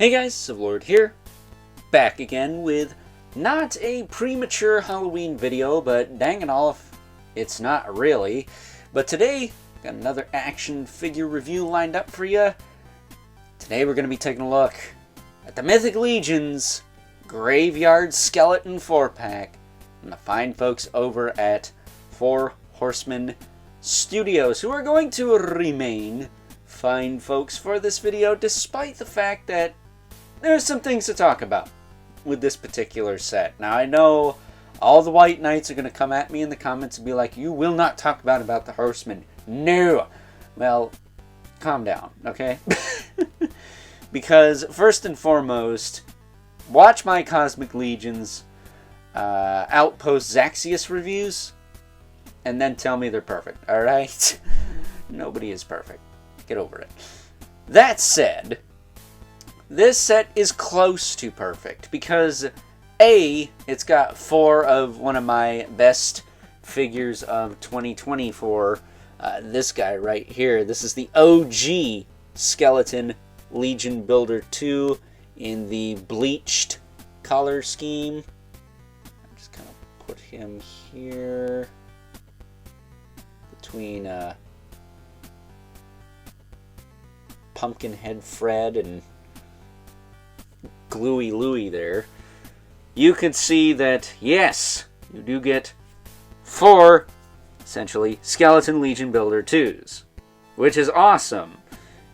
Hey guys, Civilord here, back again with not a premature Halloween video, but dang it all if it's not really. But today, got another action figure review lined up for you. Today we're going to be taking a look at the Mythic Legion's Graveyard Skeleton 4-pack from the fine folks over at Horsemen Studios, who are going to remain fine folks for this video, despite the fact that there's some things to talk about with this particular set. Now, I know all the White Knights are going to come at me in the comments and be like, you will not talk about the Horsemen. No! Well, calm down, okay? Because, first and foremost, watch my Cosmic Legion's Outpost Zaxius reviews, and then tell me they're perfect, alright? Nobody is perfect. Get over it. That said, this set is close to perfect because A, it's got 4 of one of my best figures of 2024. This guy right here. This is the OG Skeleton Legion Builder 2 in the bleached color scheme. I'm just kind of put him here between Pumpkinhead Fred and Gluey Louie there. You can see that, yes, you do get 4, essentially, Skeleton Legion Builder 2s, which is awesome.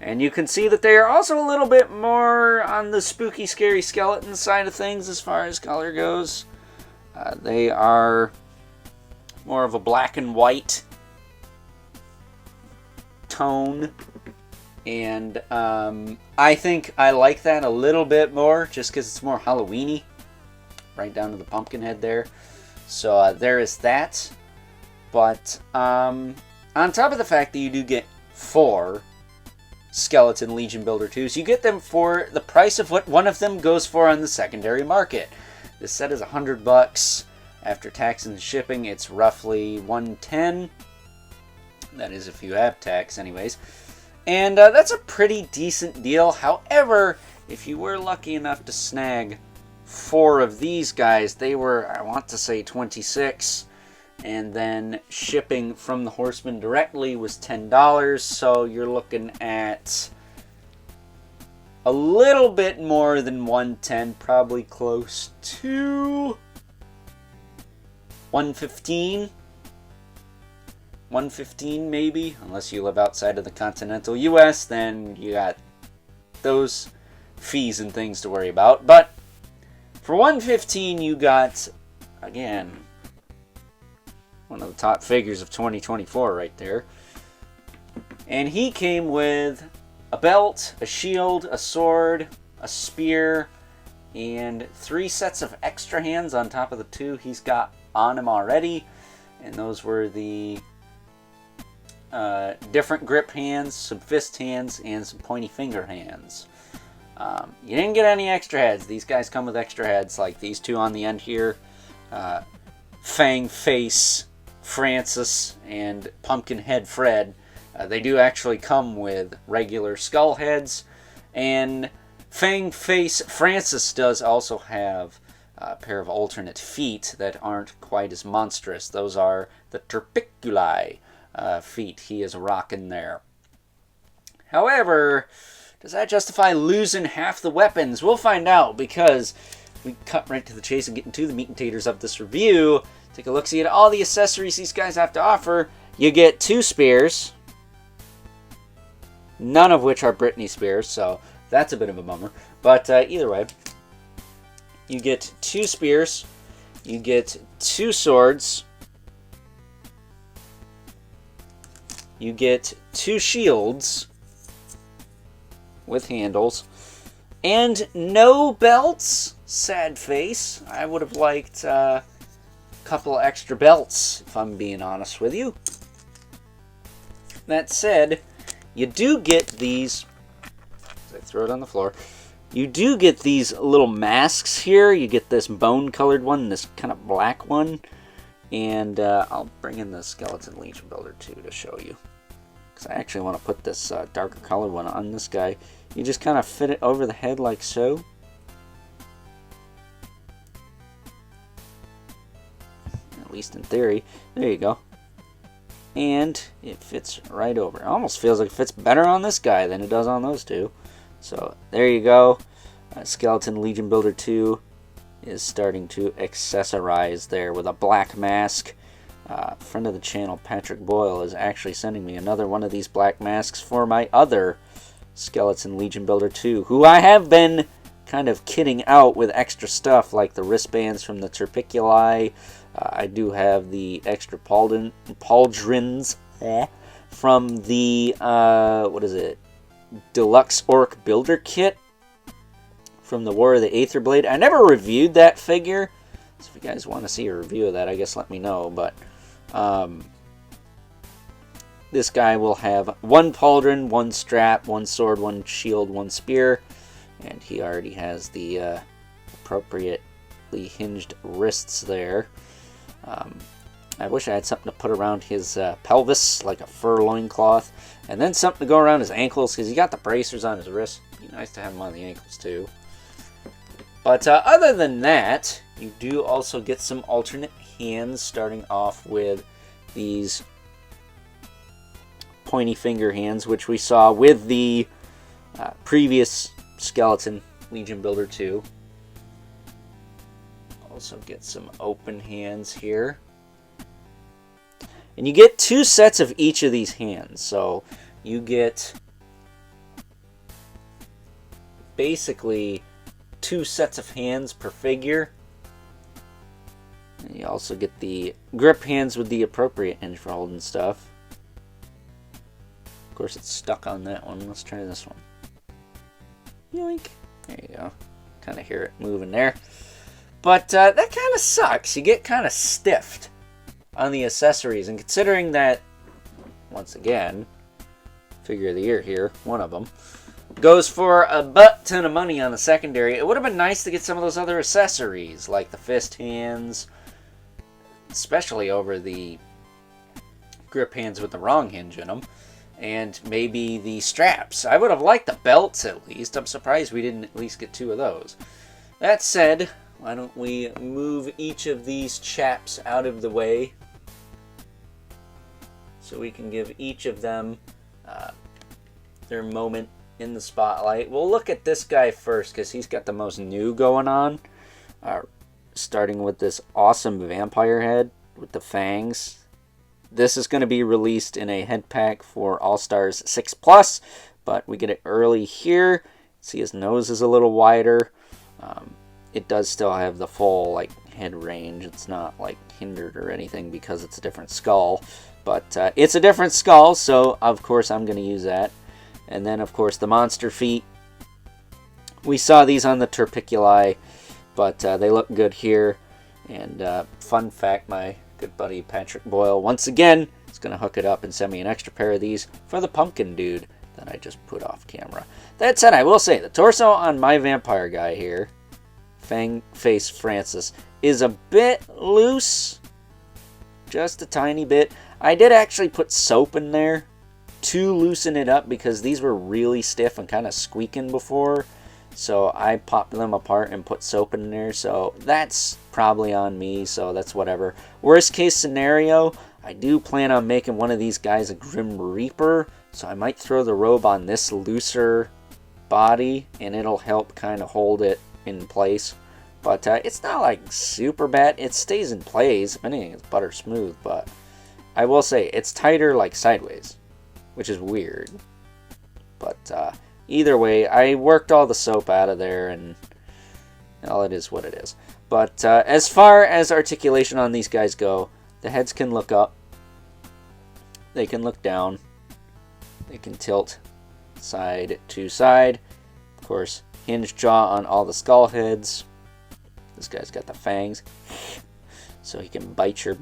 And you can see that they are also a little bit more on the spooky, scary skeleton side of things as far as color goes. They are more of a black and white tone. And I think I like that a little bit more just because it's more Halloween-y. Right down to the pumpkin head there. So there is that. But on top of the fact that you do get 4 Skeleton Legion Builder 2s, you get them for the price of what one of them goes for on the secondary market. This set is $100. After tax and shipping, it's roughly $110. That is if you have tax anyways. And that's a pretty decent deal. However, if you were lucky enough to snag 4 of these guys, they were, I want to say, $26. And then shipping from the Horsemen directly was $10. So you're looking at a little bit more than $110, probably close to $115. $115 maybe, unless you live outside of the continental US, then you got those fees and things to worry about. But for $115 you got, again, one of the top figures of 2024 right there. And he came with a belt, a shield, a sword, a spear, and 3 sets of extra hands on top of the 2 he's got on him already. And those were the different grip hands, some fist hands, and some pointy finger hands. You didn't get any extra heads. These guys come with extra heads, like these 2 on the end here. Fang Face Francis and Pumpkinhead Fred. They do actually come with regular skull heads. And Fang Face Francis does also have a pair of alternate feet that aren't quite as monstrous. Those are the Terpiculi feet he is rocking there. However, does that justify losing half the weapons? We'll find out, because we cut right to the chase and get into the meat and taters of this review. Take a look-see at all the accessories these guys have to offer. You get 2 spears, none of which are Brittany spears, so that's a bit of a bummer. But either way, you get 2 spears, you get 2 swords, you get 2 shields with handles, and no belts. Sad face. I would have liked a couple extra belts, if I'm being honest with you. That said, you do get these, as I throw it on the floor, you do get these little masks here. You get this bone-colored one, this kind of black one, and I'll bring in the Skeleton Legion Builder 2 to show you. because I actually want to put this darker color one on this guy. You just kind of fit it over the head like so. At least in theory. There you go. And it fits right over. It almost feels like it fits better on this guy than it does on those two. So there you go. Skeleton Legion Builder 2 is starting to accessorize there with a black mask. Friend of the channel, Patrick Boyle, is actually sending me another one of these black masks for my other Skeleton Legion Builder 2, who I have been kind of kitting out with extra stuff like the wristbands from the Terpiculi. I do have the extra pauldrons from the, what is it, Deluxe Orc Builder Kit from the War of the Aether Blade. I never reviewed that figure, so if you guys want to see a review of that, I guess let me know. But this guy will have one pauldron, one strap, one sword, one shield, one spear, and he already has the appropriately hinged wrists there. I wish I had something to put around his pelvis, like a fur loincloth, and then something to go around his ankles, because he got the bracers on his wrists. It'd be nice to have them on the ankles too. But other than that, you do also get some alternate hands, starting off with these pointy finger hands, which we saw with the previous Skeleton Legion Builder 2. Also get some open hands here. And you get 2 sets of each of these hands. So you get basically 2 sets of hands per figure. And you also get the grip hands with the appropriate hinge for holding stuff. Of course, it's stuck on that one. Let's try this one. Yoink. There you go. Kind of hear it moving there. But that kind of sucks. You get kind of stiffed on the accessories. And considering that, once again, figure of the year here, one of them, goes for a butt ton of money on the secondary, it would have been nice to get some of those other accessories, like the fist hands, especially over the grip hands with the wrong hinge in them, and maybe the straps. I would have liked the belts at least. I'm surprised we didn't at least get 2 of those. That said, why don't we move each of these chaps out of the way so we can give each of them their moment in the spotlight. We'll look at this guy first because he's got the most new going on. Starting with this awesome vampire head with the fangs. This is going to be released in a head pack for All-Stars 6+, but we get it early here. See, his nose is a little wider. It does still have the full like head range. It's not like hindered or anything because it's a different skull, but it's a different skull, so of course I'm going to use that. And then of course the monster feet. We saw these on the Terpiculi, but they look good here. And fun fact, my good buddy Patrick Boyle once again is going to hook it up and send me an extra pair of these for the pumpkin dude that I just put off camera. That said, I will say the torso on my vampire guy here, Fang Face Francis, is a bit loose. Just a tiny bit. I did actually put soap in there to loosen it up because these were really stiff and kind of squeaking before. So I popped them apart and put soap in there. So that's probably on me. So that's whatever. Worst case scenario, I do plan on making one of these guys a Grim Reaper. So I might throw the robe on this looser body and it'll help kind of hold it in place. But it's not like super bad. It stays in place. If anything, it's butter smooth. But I will say it's tighter like sideways, which is weird. But either way, I worked all the soap out of there, and well, it is what it is. But as far as articulation on these guys go, the heads can look up, they can look down, they can tilt side to side. Of course, hinged jaw on all the skull heads. This guy's got the fangs, so he can bite your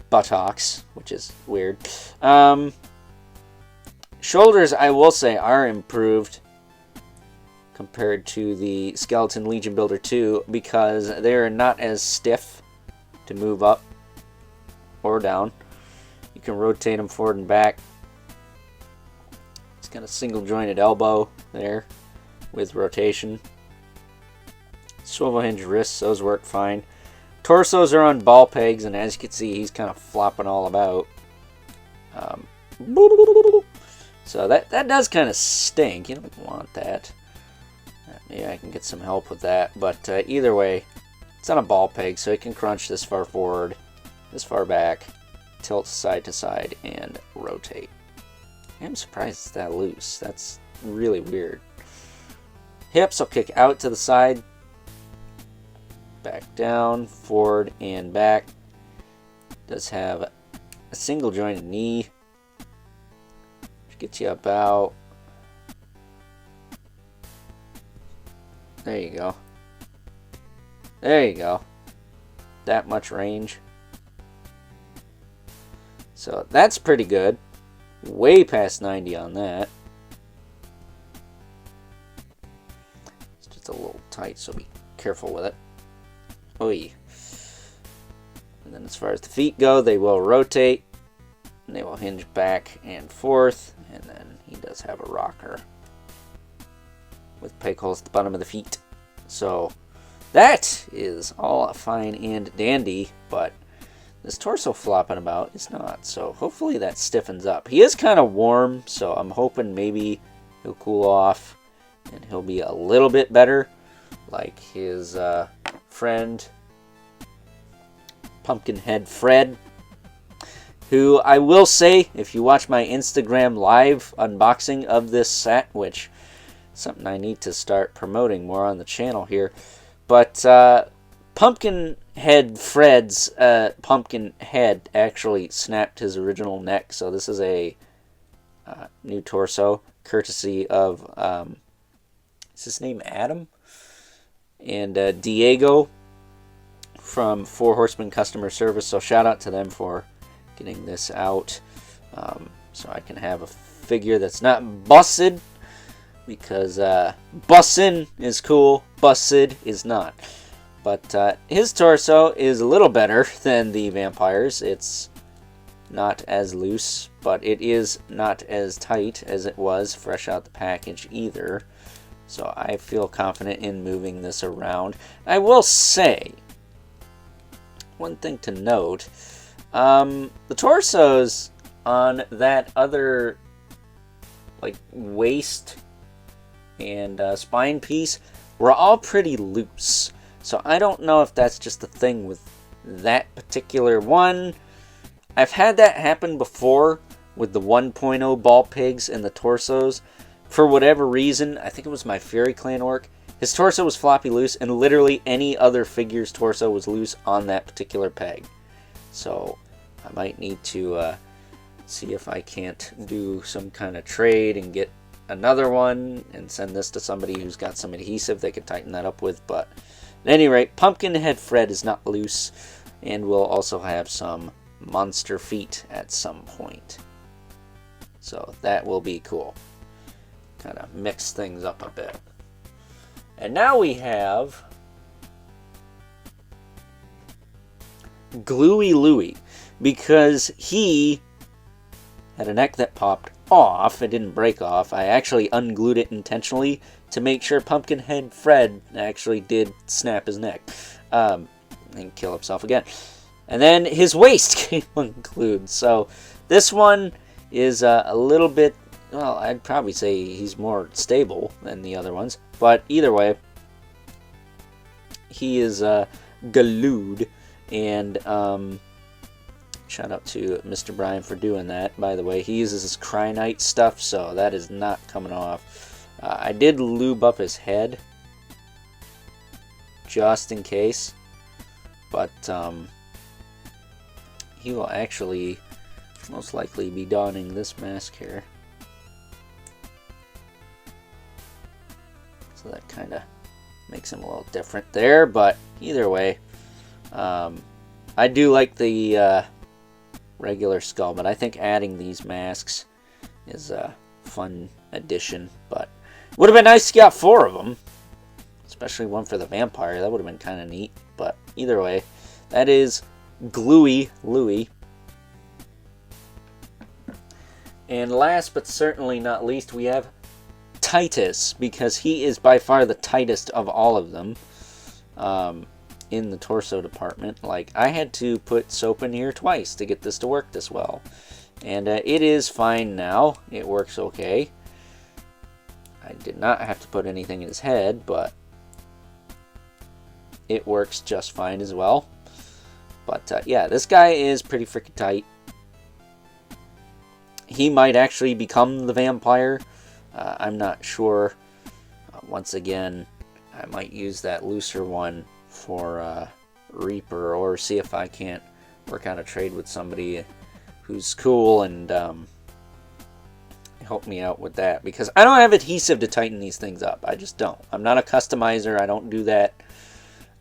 buttocks, which is weird. Shoulders, I will say, are improved compared to the Skeleton Legion Builder 2 because they're not as stiff to move up or down. You can rotate them forward and back It's got a single jointed elbow there with rotation. Swivel hinge wrists, those work fine. Torsos are on ball pegs, and as you can see, he's kind of flopping all about. So that does kind of stink. You don't want that. Maybe I can get some help with that. But either way, it's on a ball peg, so it can crunch this far forward, this far back, tilt side to side, and rotate. I'm surprised it's that loose. That's really weird. Hips will kick out to the side, back down, forward, and back. Does have a single jointed knee, which gets you about, there you go. There you go. That much range. So that's pretty good. Way past 90 on that. It's just a little tight, so be careful with it. Oy. And then as far as the feet go, they will rotate. And they will hinge back and forth. And then he does have a rocker with peg holes at the bottom of the feet. So that is all fine and dandy, but this torso flopping about is not. So hopefully that stiffens up. He is kind of warm, so I'm hoping maybe he'll cool off and he'll be a little bit better, like his friend Pumpkinhead Fred, who I will say, if you watch my Instagram live unboxing of this set, which is something I need to start promoting more on the channel here, but Pumpkinhead Fred's pumpkin head actually snapped his original neck, so this is a new torso, courtesy of, is his name Adam? And Diego from Horsemen customer service, so shout out to them for getting this out, so I can have a figure that's not busted, because bussin' is cool, busted is not. But his torso is a little better than the vampire's. It's not as loose, but it is not as tight as it was fresh out the package either. So I feel confident in moving this around. I will say, one thing to note, the torsos on that other like waist and spine piece were all pretty loose. So I don't know if that's just a thing with that particular one. I've had that happen before with the 1.0 ball pigs and the torsos. For whatever reason, I think it was my Fury Clan orc, his torso was floppy loose, and literally any other figure's torso was loose on that particular peg. So I might need to see if I can't do some kind of trade and get another one and send this to somebody who's got some adhesive they could tighten that up with. But at any rate, Pumpkinhead Fred is not loose, and we'll also have some monster feet at some point. So that will be cool. Kind of mix things up a bit. And now we have Gluey Louie, because he had a neck that popped off. It didn't break off. I actually unglued it intentionally to make sure Pumpkinhead Fred actually did snap his neck and kill himself again. And then his waist came unglued. So this one is a little bit, well, I'd probably say he's more stable than the other ones. But either way, he is glued. And shout out to Mr. Brian for doing that, by the way. He uses his Crynite stuff, so that is not coming off. I did lube up his head, just in case. But he will actually most likely be donning this mask here. So that kind of makes him a little different there, but either way, I do like the regular skull, but I think adding these masks is a fun addition. But it would have been nice to get 4 of them, especially one for the vampire. That would have been kind of neat. But either way, that is Gluey Louie. And last but certainly not least, we have Titus, because he is by far the tightest of all of them in the torso department. Like, I had to put soap in here twice to get this to work this well. And it is fine now. It works okay. I did not have to put anything in his head, but it works just fine as well. But yeah, this guy is pretty freaking tight. He might actually become the vampire. I'm not sure. Once again, I might use that looser one for Reaper, or see if I can't work out a trade with somebody who's cool and help me out with that, because I don't have adhesive to tighten these things up. I just don't. I'm not a customizer. I don't do that.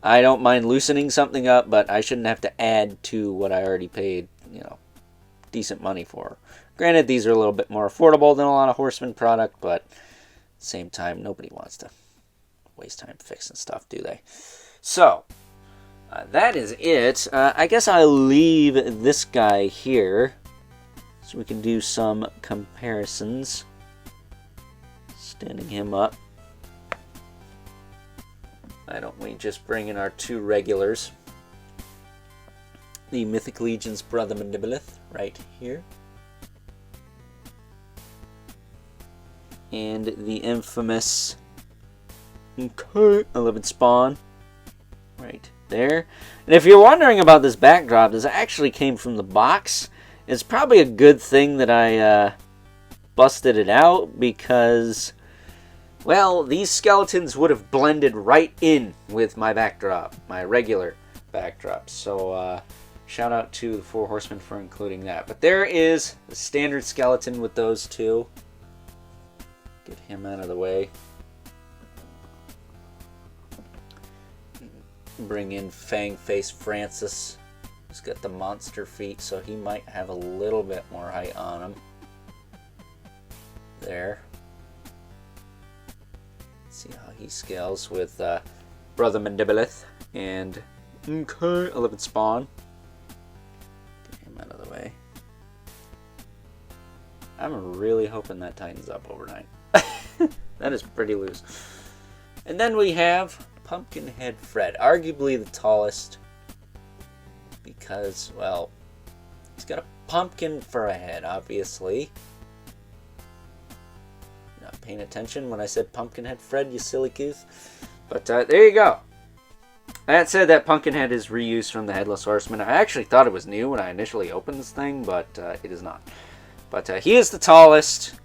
I don't mind loosening something up, but I shouldn't have to add to what I already paid, you know, decent money for. Granted, these are a little bit more affordable than a lot of Horsemen product, but at the same time, nobody wants to waste time fixing stuff, do they? So, that is it. I guess I'll leave this guy here so we can do some comparisons. Standing him up. Why don't we just bring in our two regulars? The Mythic Legion's Brother Mandibilith, right here. And the infamous 11 Spawn, right there. And if you're wondering about this backdrop, this actually came from the box. It's probably a good thing that I busted it out, because, well, these skeletons would have blended right in with my backdrop, my regular backdrop. So, shout out to the Four Horsemen for including that. But there is the standard skeleton with those two. Get him out of the way. Bring in Fang Face Francis. He's got the monster feet, so he might have a little bit more height on him. There. See how he scales with Brother Mandibilith and 11 Spawn. Get him out of the way. I'm really hoping that tightens up overnight. That is pretty loose. And then we have Pumpkinhead Fred, arguably the tallest, because, well, he's got a pumpkin for a head, obviously. Not paying attention when I said Pumpkinhead Fred, you silly goose. But there you go. That said, that Pumpkinhead is reused from the Headless Horseman. I actually thought it was new when I initially opened this thing, but it is not. But he is the tallest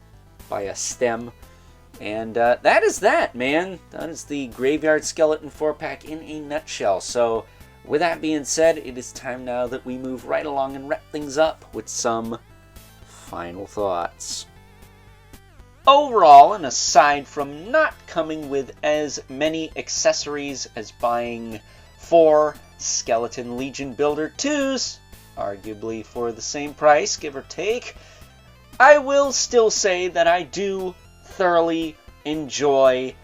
by a stem. And that is that, man. That is the Graveyard Skeleton 4-pack in a nutshell. So, with that being said, it is time now that we move right along and wrap things up with some final thoughts. Overall, and aside from not coming with as many accessories as buying 4 Skeleton Legion Builder 2s, arguably for the same price, give or take, I will still say that I do thoroughly enjoy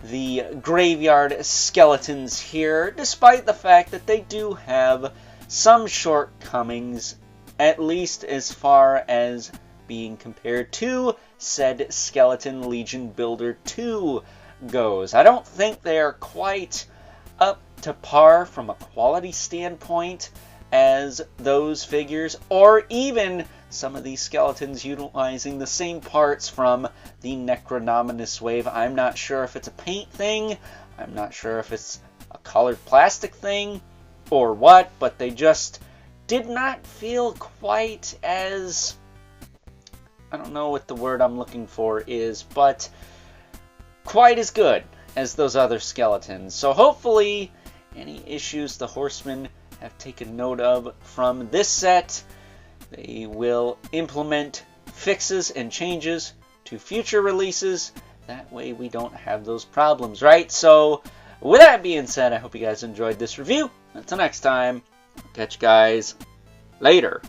the Graveyard Skeletons here, despite the fact that they do have some shortcomings, at least as far as being compared to said Skeleton Legion Builder 2 goes. I don't think they are quite up to par from a quality standpoint as those figures, or even some of these skeletons utilizing the same parts from the Necronominous wave. I'm not sure if it's a paint thing, I'm not sure if it's a colored plastic thing, or what, but they just did not feel quite as, I don't know what the word I'm looking for is, but quite as good as those other skeletons. So hopefully any issues the Horsemen have taken note of from this set, they will implement fixes and changes to future releases. That way we don't have those problems, right? So with that being said, I hope you guys enjoyed this review. Until next time, I'll catch you guys later.